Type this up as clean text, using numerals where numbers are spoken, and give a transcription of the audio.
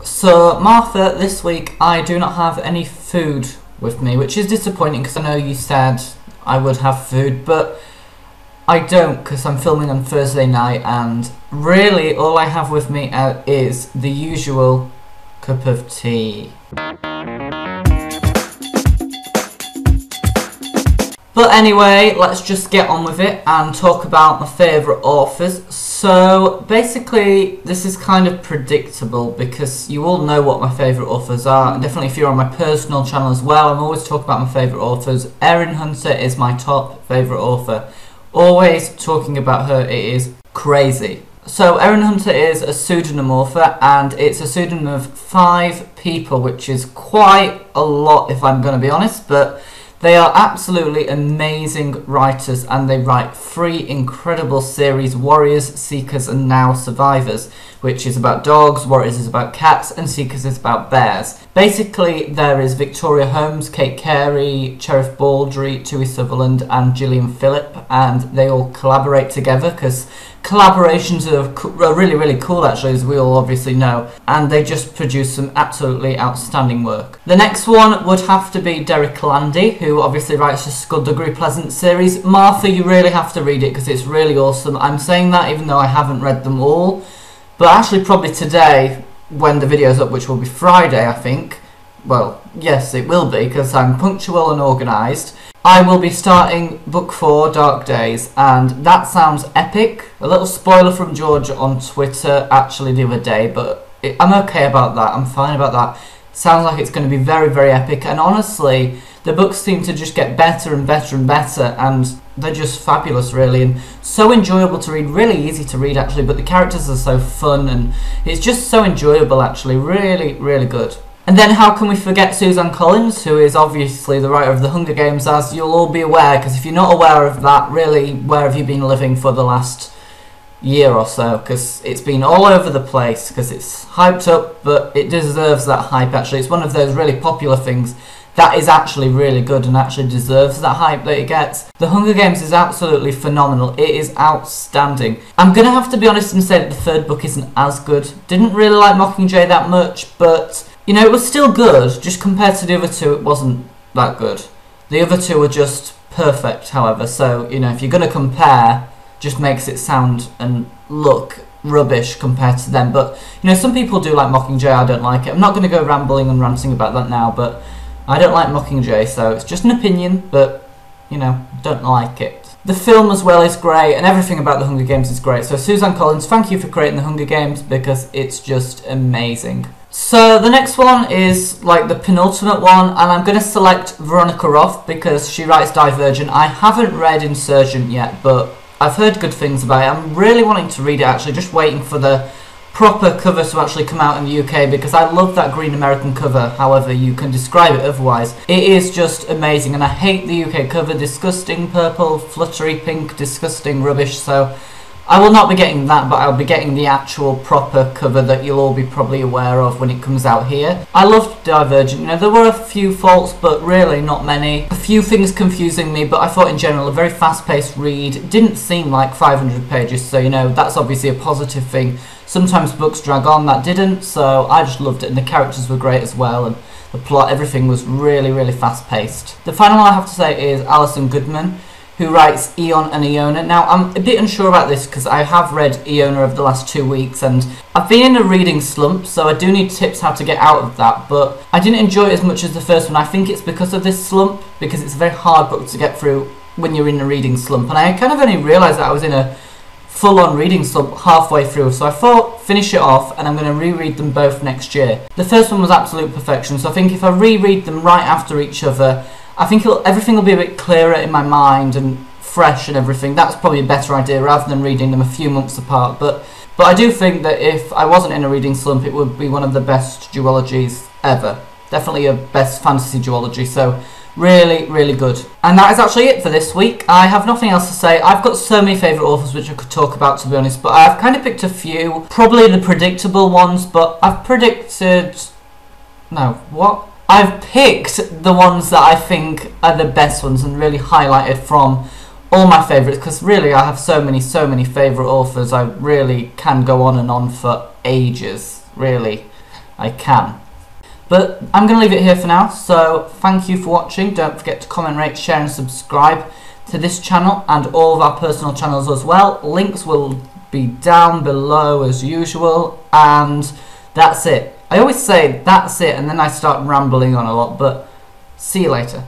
So Martha, this week I do not have any food with me, which is disappointing because I know you said I would have food, but I don't because I'm filming on Thursday night, and really all I have with me is the usual cup of tea. But anyway, let's just get on with it and talk about my favourite authors. So basically this is kind of predictable because you all know what my favourite authors are. And definitely if you're on my personal channel as well, I'm always talking about my favourite authors. Erin Hunter is my top favourite author. Always talking about her, it is crazy. So Erin Hunter is a pseudonym author, and it's a pseudonym of 5 people, which is quite a lot if I'm going to be honest, but they are absolutely amazing writers, and they write 3 incredible series: Warriors, Seekers and Now Survivors, which is about dogs, Warriors is about cats, and Seekers is about bears. Basically there is Victoria Holmes, Kate Carey, Cherif Baldry, Tui Sutherland and Gillian Phillip, and they all collaborate together because collaborations are really cool actually, as we all obviously know, and they just produce some absolutely outstanding work. The next one would have to be Derek Landy, who obviously writes the Skullduggery Pleasant series. Martha, you really have to read it because it's really awesome. I'm saying that even though I haven't read them all, but actually probably today when the video's up, which will be Friday I think, well yes it will be because I'm punctual and organised, I will be starting book 4, Dark Days, and that sounds epic. A little spoiler from George on Twitter actually the other day, but I'm okay about that, I'm fine about that. Sounds like it's going to be very epic, and honestly the books seem to just get better and better and better, and they're just fabulous really, and so enjoyable to read, really easy to read actually, but the characters are so fun and it's just so enjoyable actually, really good. And then how can we forget Suzanne Collins, who is obviously the writer of The Hunger Games, as you'll all be aware, because if you're not aware of that, really, where have you been living for the last year or so? Because it's been all over the place, because it's hyped up, but it deserves that hype actually. It's one of those really popular things that is actually really good and actually deserves that hype that it gets. The Hunger Games is absolutely phenomenal. It is outstanding. I'm going to have to be honest and say that the 3rd book isn't as good. Didn't really like Mockingjay that much, but you know, it was still good, just compared to the other 2 it wasn't that good. The other 2 were just perfect, however, so, you know, if you're going to compare, just makes it sound and look rubbish compared to them. But, you know, some people do like Mockingjay, I don't like it. I'm not going to go rambling and ranting about that now, but I don't like Mockingjay, so it's just an opinion, but, you know, don't like it. The film as well is great, and everything about The Hunger Games is great. So Suzanne Collins, thank you for creating The Hunger Games, because it's just amazing. So the next one is like the penultimate one, and I'm going to select Veronica Roth because she writes Divergent. I haven't read Insurgent yet, but I've heard good things about it. I'm really wanting to read it actually, just waiting for the proper cover to actually come out in the UK, because I love that green American cover, however you can describe it otherwise. It is just amazing, and I hate the UK cover, disgusting purple, fluttery pink, disgusting rubbish, so I will not be getting that, but I'll be getting the actual proper cover that you'll all be probably aware of when it comes out here. I loved Divergent, you know, there were a few faults, but really not many. A few things confusing me, but I thought in general a very fast-paced read. It didn't seem like 500 pages, so you know, that's obviously a positive thing. Sometimes books drag on, that didn't, so I just loved it, and the characters were great as well, and the plot, everything was really fast-paced. The final one I have to say is Alison Goodman, who writes Eon and Iona. Now, I'm a bit unsure about this because I have read Iona over the last 2 weeks, and I've been in a reading slump, so I do need tips how to get out of that, but I didn't enjoy it as much as the first one. I think it's because of this slump, because it's a very hard book to get through when you're in a reading slump, and I kind of only realised that I was in a full-on reading slump halfway through, so I thought finish it off, and I'm going to reread them both next year. The first one was absolute perfection, so I think if I reread them right after each other, I think everything will be a bit clearer in my mind and fresh and everything. That's probably a better idea rather than reading them a few months apart. But I do think that if I wasn't in a reading slump, it would be one of the best duologies ever. Definitely a best fantasy duology. So really good. And that is actually it for this week. I have nothing else to say. I've got so many favourite authors which I could talk about, to be honest, but I've kind of picked a few, probably the predictable ones, but I've predicted... no, what? I've picked the ones that I think are the best ones and really highlighted from all my favourites, because really I have so many favourite authors. I really can go on and on for ages, really. I can. But I'm going to leave it here for now, so thank you for watching. Don't forget to comment, rate, share and subscribe to this channel and all of our personal channels as well. Links will be down below as usual, and that's it. I always say that's it and then I start rambling on a lot, but see you later.